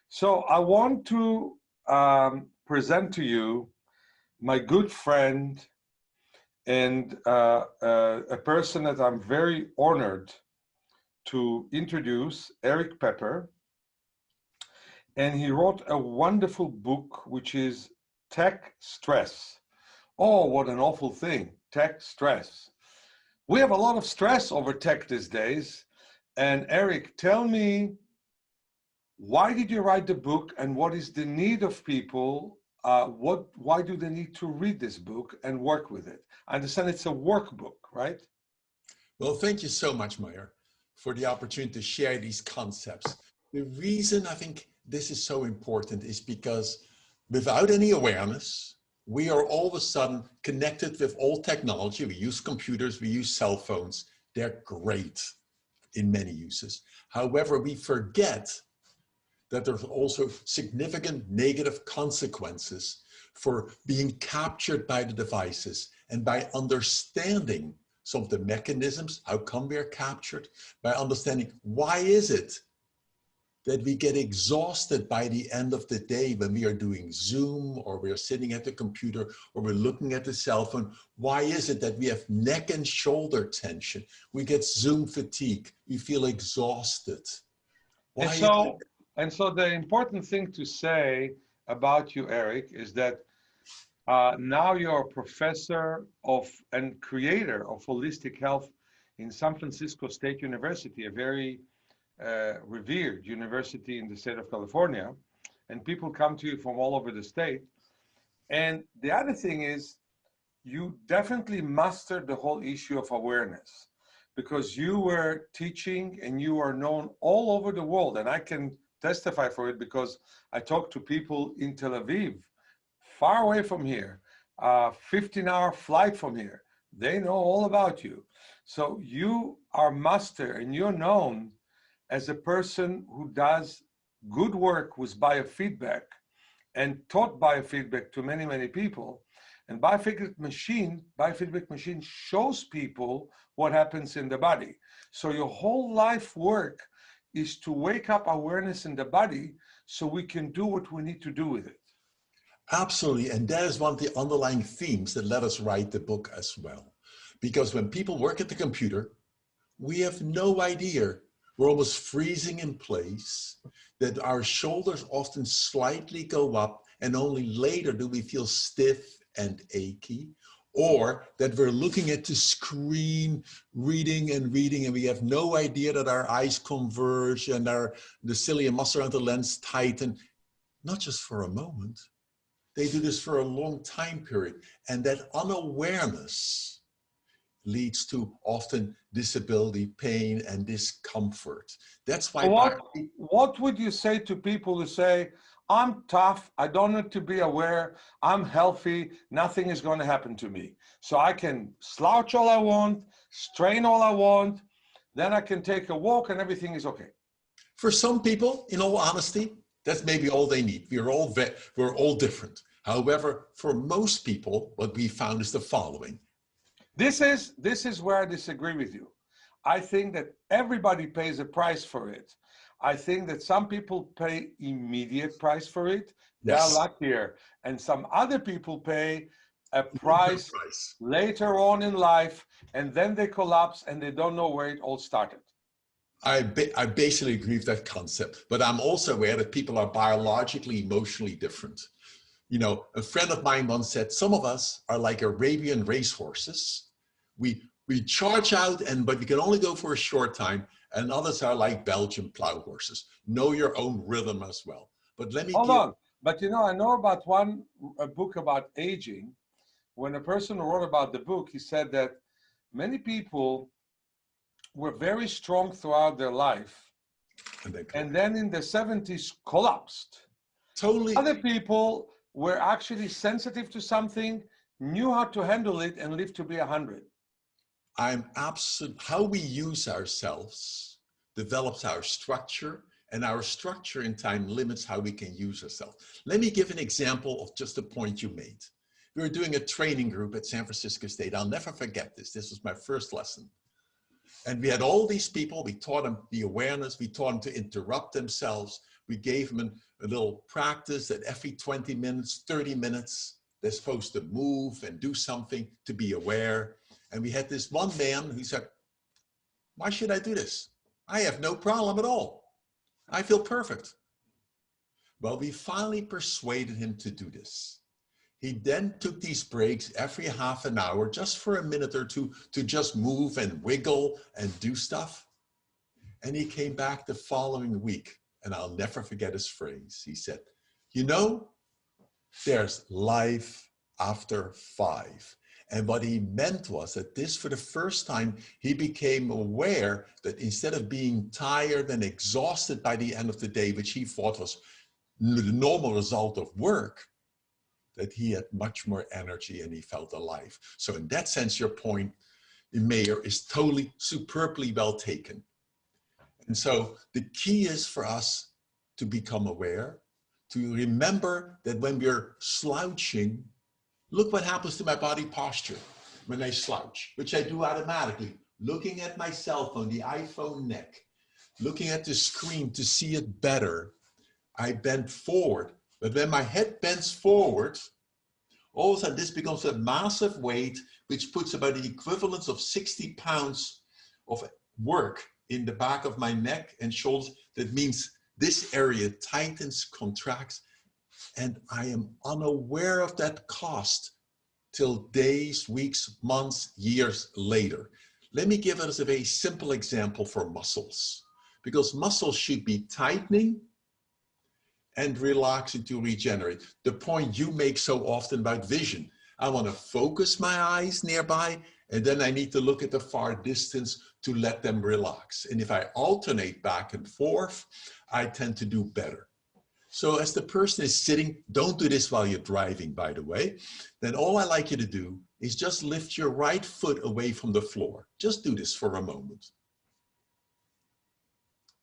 So I want to present to you my good friend and a person that I'm very honored to introduce, Erik Peper. And he wrote a wonderful book, which is Tech Stress. Oh, what an awful thing, tech stress. We have a lot of stress over tech these days. And Erik, tell me, why did you write the book and what is the need of people? Why do they need to read this book and work with it? I understand it's a workbook, right? Well, thank you so much, Meir, for the opportunity to share these concepts. The reason I think this is so important is because without any awareness, we are all of a sudden connected with all technology. We use computers, we use cell phones. They're great in many uses. However, we forget that there's also significant negative consequences for being captured by the devices, and by understanding some of the mechanisms, how come we're captured, by understanding why is it that we get exhausted by the end of the day when we are doing Zoom, or we're sitting at the computer, or we're looking at the cell phone. Why is it that we have neck and shoulder tension? We get Zoom fatigue. We feel exhausted. Why is it? And so the important thing to say about you, Erik, is that now you're a professor of and creator of holistic health in San Francisco State University, a very revered university in the state of California. And people come to you from all over the state. And the other thing is, you definitely mastered the whole issue of awareness, because you were teaching and you are known all over the world. And I can testify for it because I talk to people in Tel Aviv, far away from here, 15-hour flight from here. They know all about you. So you are master, and you're known as a person who does good work with biofeedback and taught biofeedback to many, many people. And biofeedback machine shows people what happens in the body. So your whole life work is to wake up awareness in the body so we can do what we need to do with it. Absolutely, and that is one of the underlying themes that let us write the book as well. Because when people work at the computer, we have no idea. We're almost freezing in place, that our shoulders often slightly go up, and only later do we feel stiff and achy, or that we're looking at the screen, reading, and we have no idea that our eyes converge and the cilia muscle around the lens tighten, not just for a moment. They do this for a long time period, and that unawareness leads to often disability, pain, and discomfort. That's why. What would you say to people who say, I'm tough, I don't need to be aware, I'm healthy, nothing is going to happen to me. So I can slouch all I want, strain all I want, then I can take a walk and everything is okay. For some people, in all honesty, that's maybe all they need. We're all different. However, for most people, what we found is the following. This is where I disagree with you. I think that everybody pays a price for it. I think that some people pay immediate price for it. They're luckier. And some other people pay a price later on in life, and then they collapse and they don't know where it all started. I basically agree with that concept, but I'm also aware that people are biologically, emotionally different. You know, a friend of mine once said, some of us are like Arabian racehorses. We charge out, but we can only go for a short time, and others are like Belgian plow horses. Know your own rhythm as well. But let me Hold on. But you know, I know about a book about aging. When a person wrote about the book, he said that many people were very strong throughout their life, and then in the 70s collapsed. Totally. Other people were actually sensitive to something, knew how to handle it, and lived to be 100. I'm absolute. How we use ourselves develops our structure, and our structure in time limits how we can use ourselves. Let me give an example of just the point you made. We were doing a training group at San Francisco State. I'll never forget this. This was my first lesson. And we had all these people. We taught them the awareness. We taught them to interrupt themselves. We gave them a little practice that every 20 minutes, 30 minutes, they're supposed to move and do something to be aware. And we had this one man who said, why should I do this? I have no problem at all. I feel perfect. Well, we finally persuaded him to do this. He then took these breaks every half an hour, just for a minute or two, to just move and wiggle and do stuff. And he came back the following week, and I'll never forget his phrase. He said, you know, there's life after 5. And what he meant was that this, for the first time, he became aware that instead of being tired and exhausted by the end of the day, which he thought was the normal result of work, that he had much more energy and he felt alive. So in that sense, your point, Meir, is totally superbly well taken. And so the key is for us to become aware, to remember that when we're slouching, look what happens to my body posture when I slouch, which I do automatically, looking at my cell phone, the iPhone neck, looking at the screen to see it better. I bend forward, but when my head bends forward, all of a sudden this becomes a massive weight, which puts about the equivalent of 60 pounds of work in the back of my neck and shoulders. That means this area tightens, contracts, and I am unaware of that cost till days, weeks, months, years later. Let me give us a very simple example for muscles, because muscles should be tightening and relaxing to regenerate. The point you make so often about vision. I want to focus my eyes nearby, and then I need to look at the far distance to let them relax. And if I alternate back and forth, I tend to do better. So as the person is sitting, don't do this while you're driving, by the way, then all I like you to do is just lift your right foot away from the floor. Just do this for a moment.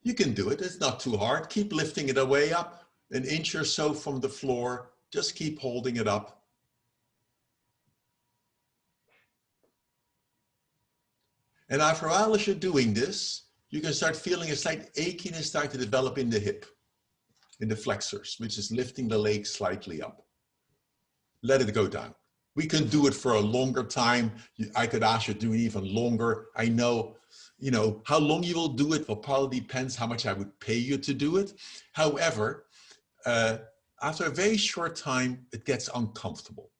You can do it, it's not too hard. Keep lifting it away up, an inch or so from the floor. Just keep holding it up. And after a while, as you're doing this, you can start feeling a slight achiness start to develop in the hip, in the flexors, which is lifting the leg slightly up. Let it go down. We can do it for a longer time. I could ask you to do it even longer. I know, how long you will do it will probably depends how much I would pay you to do it. However, after a very short time, it gets uncomfortable.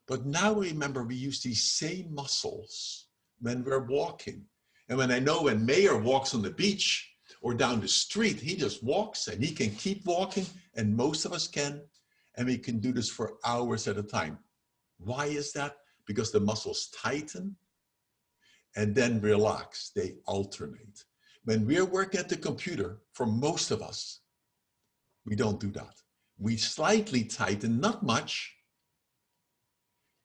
But now remember, we use these same muscles when we're walking. And when Meir walks on the beach or down the street, he just walks and he can keep walking, and most of us can, and we can do this for hours at a time. Why is that? Because the muscles tighten and then relax, they alternate. When we're working at the computer, for most of us, we don't do that. We slightly tighten, not much,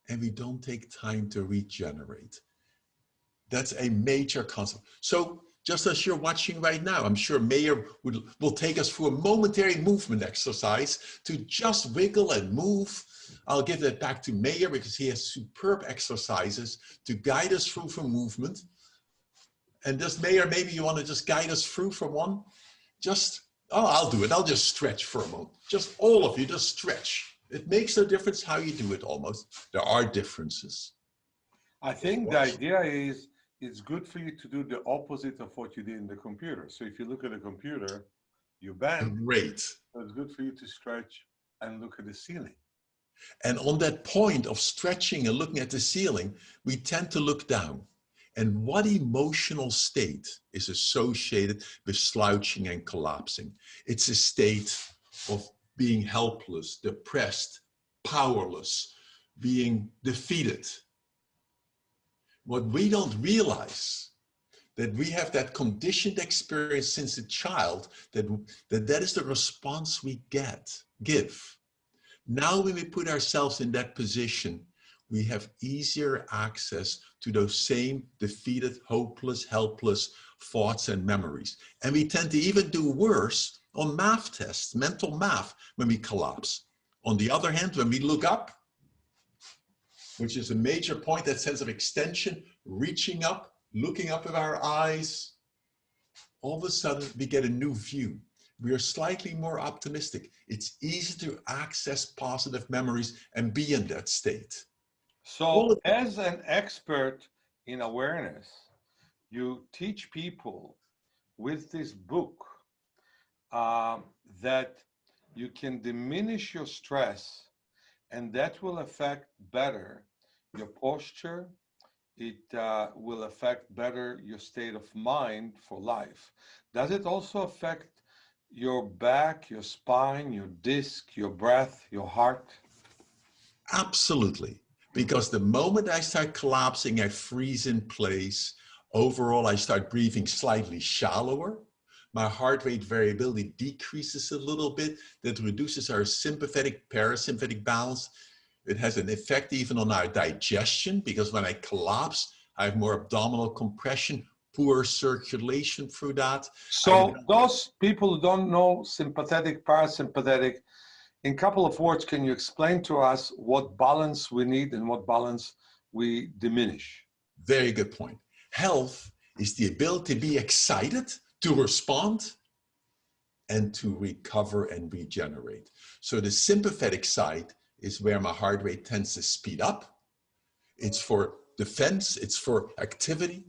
and we don't take time to regenerate. That's a major concept. So just as you're watching right now, I'm sure Meir will take us through a momentary movement exercise to just wiggle and move. I'll give that back to Meir because he has superb exercises to guide us through for movement. And just Meir, maybe you want to just guide us through for one? I'll do it. I'll just stretch for a moment. Just all of you, just stretch. It makes no difference how you do it almost. There are differences. I think the idea is it's good for you to do the opposite of what you did in the computer. So if you look at the computer, you bend. Great. So it's good for you to stretch and look at the ceiling. And on that point of stretching and looking at the ceiling, we tend to look down. And what emotional state is associated with slouching and collapsing? It's a state of being helpless, depressed, powerless, being defeated. What we don't realize, that we have that conditioned experience since a child, that is the response we give. Now when we put ourselves in that position, we have easier access to those same defeated, hopeless, helpless thoughts and memories. And we tend to even do worse on math tests, mental math, when we collapse. On the other hand, when we look up, which is a major point, that sense of extension, reaching up, looking up with our eyes, all of a sudden we get a new view. we are slightly more optimistic. It's easy to access positive memories and be in that state. So, as an expert in awareness, you teach people with this book that you can diminish your stress, and that will affect better your posture. It will affect better your state of mind for life. Does it also affect your back, your spine, your disc, your breath, your heart? Absolutely. Because the moment I start collapsing, I freeze in place. Overall, I start breathing slightly shallower. My heart rate variability decreases a little bit. That reduces our sympathetic parasympathetic balance. It has an effect even on our digestion, because when I collapse, I have more abdominal compression, poor circulation through that. So those people who don't know sympathetic, parasympathetic, in a couple of words, can you explain to us what balance we need and what balance we diminish? Very good point. Health is the ability to be excited, to respond, and to recover and regenerate. So the sympathetic side is where my heart rate tends to speed up. It's for defense, it's for activity.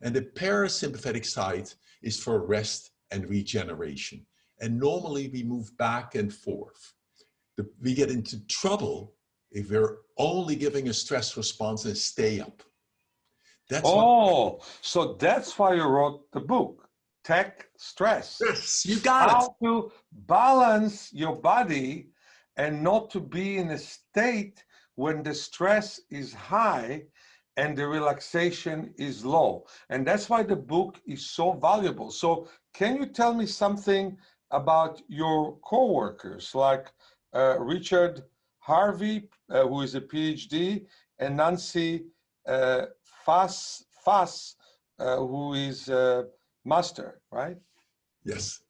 And the parasympathetic side is for rest and regeneration. And normally we move back and forth. We get into trouble if we're only giving a stress response and stay up. So that's why you wrote the book, Tech Stress. Yes, you got it. How to balance your body and not to be in a state when the stress is high and the relaxation is low. And that's why the book is so valuable. So can you tell me something about your coworkers, like Richard Harvey, who is a PhD, and Nancy Fass, who is a master, right? Yes.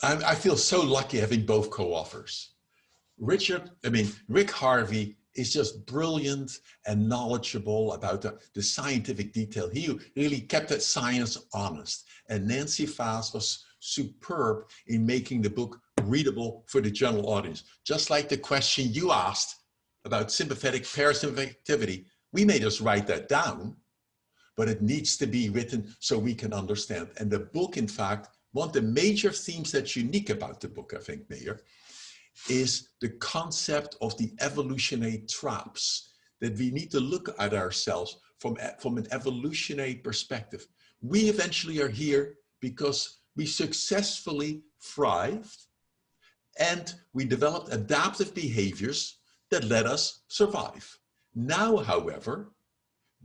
I feel so lucky having both co-authors. Rick Harvey is just brilliant and knowledgeable about the scientific detail. He really kept that science honest. And Nancy Fass was superb in making the book readable for the general audience. Just like the question you asked about sympathetic parasympathetic activity, we may just write that down, but it needs to be written so we can understand. And the book, in fact, one of the major themes that's unique about the book, I think, Meir, is the concept of the evolutionary traps, that we need to look at ourselves from an evolutionary perspective. We eventually are here because we successfully thrived and we developed adaptive behaviors that let us survive. Now, however,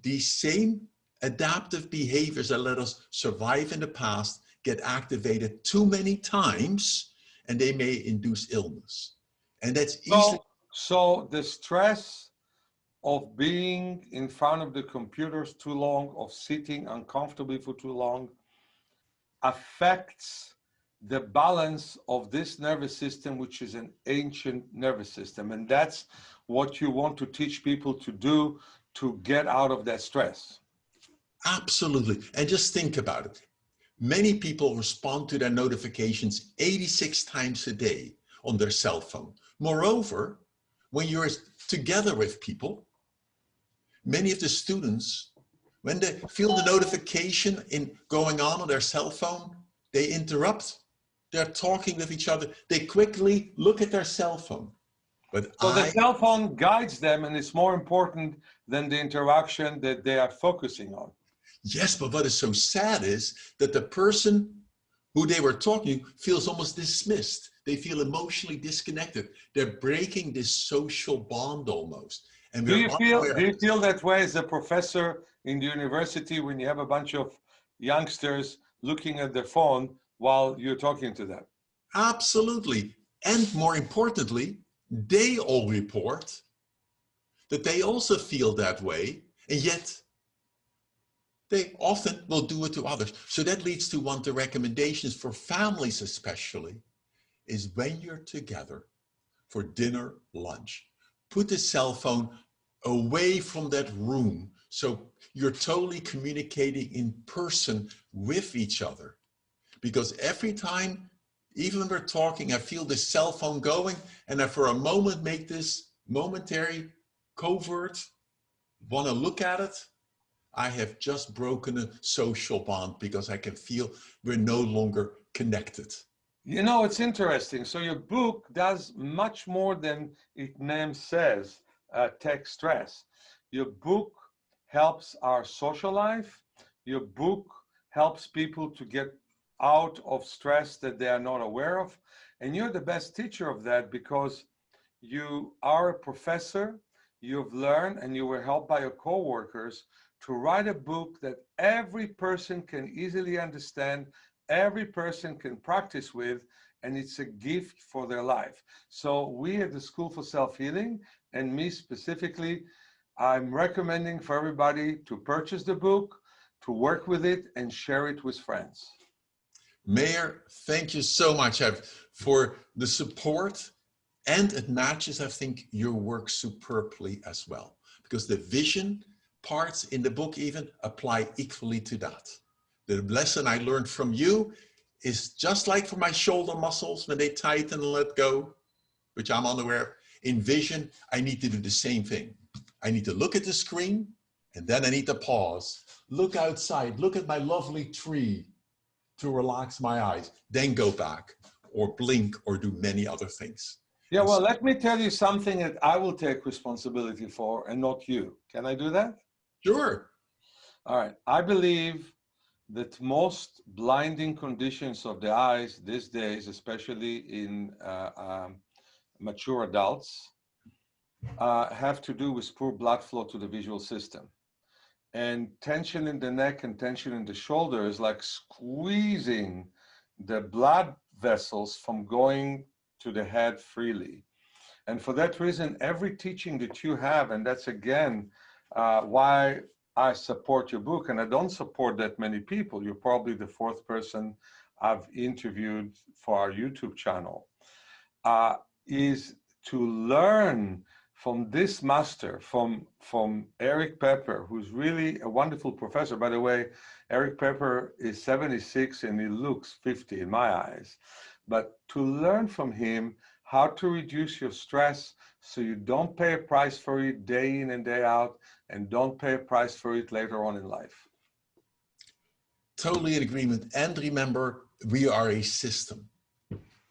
these same adaptive behaviors that let us survive in the past get activated too many times, and they may induce illness. And that's easily... So the stress of being in front of the computers too long, of sitting uncomfortably for too long, affects the balance of this nervous system, which is an ancient nervous system. And that's what you want to teach people to do to get out of that stress. Absolutely. And just think about it. Many people respond to their notifications 86 times a day on their cell phone. Moreover, when you're together with people, many of the students, when they feel the notification going on their cell phone, they interrupt. They're talking with each other. They quickly look at their cell phone. So the cell phone guides them, and it's more important than the interaction that they are focusing on. Yes, but what is so sad is that the person who they were talking to feels almost dismissed. They feel emotionally disconnected. They're breaking this social bond almost. And do you feel that way as a professor in the university when you have a bunch of youngsters looking at their phone while you're talking to them? Absolutely. And more importantly, they all report that they also feel that way, and yet they often will do it to others. So that leads to one of the recommendations for families especially, is when you're together for dinner, lunch, put the cell phone away from that room so you're totally communicating in person with each other. Because every time Even when we're talking, I feel the cell phone going, and I for a moment make this momentary covert, want to look at it. I have just broken a social bond because I can feel we're no longer connected. You know, it's interesting. So your book does much more than its name says, tech stress. Your book helps our social life. Your book helps people to get out of stress that they are not aware of. And you're the best teacher of that because you are a professor, you've learned, and you were helped by your co-workers to write a book that every person can easily understand, every person can practice with, and it's a gift for their life. So we at the School for Self-Healing, and me specifically, I'm recommending for everybody to purchase the book, to work with it, and share it with friends. Meir, thank you so much for the support, and it matches, I think, your work superbly as well, because the vision parts in the book even apply equally to that. The lesson I learned from you is just like for my shoulder muscles when they tighten and let go, which I'm unaware of. In vision, I need to do the same thing. I need to look at the screen, and then I need to pause, look outside, look at my lovely tree to relax my eyes, then go back or blink or do many other things. Yeah, well, let me tell you something that I will take responsibility for and not you. Can I do that? Sure. All right. I believe that most blinding conditions of the eyes these days, especially in mature adults, have to do with poor blood flow to the visual system. And tension in the neck and tension in the shoulder is like squeezing the blood vessels from going to the head freely. And for that reason, every teaching that you have, and that's again why I support your book, and I don't support that many people. You're probably the fourth person I've interviewed for our YouTube channel, is to learn from this master, from Erik Peper, who's really a wonderful professor. By the way, Erik Peper is 76 and he looks 50 in my eyes. But to learn from him how to reduce your stress so you don't pay a price for it day in and day out, and don't pay a price for it later on in life. Totally in agreement. And remember, we are a system.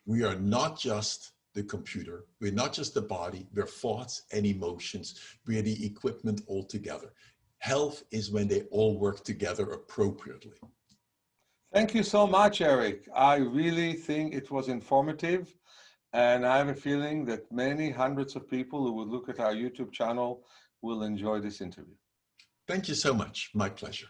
We are not just the computer. We're not just the body. We're thoughts and emotions. We're the equipment all together. Health is when they all work together appropriately. Thank you so much, Erik. I really think it was informative. And I have a feeling that many hundreds of people who would look at our YouTube channel will enjoy this interview. Thank you so much. My pleasure.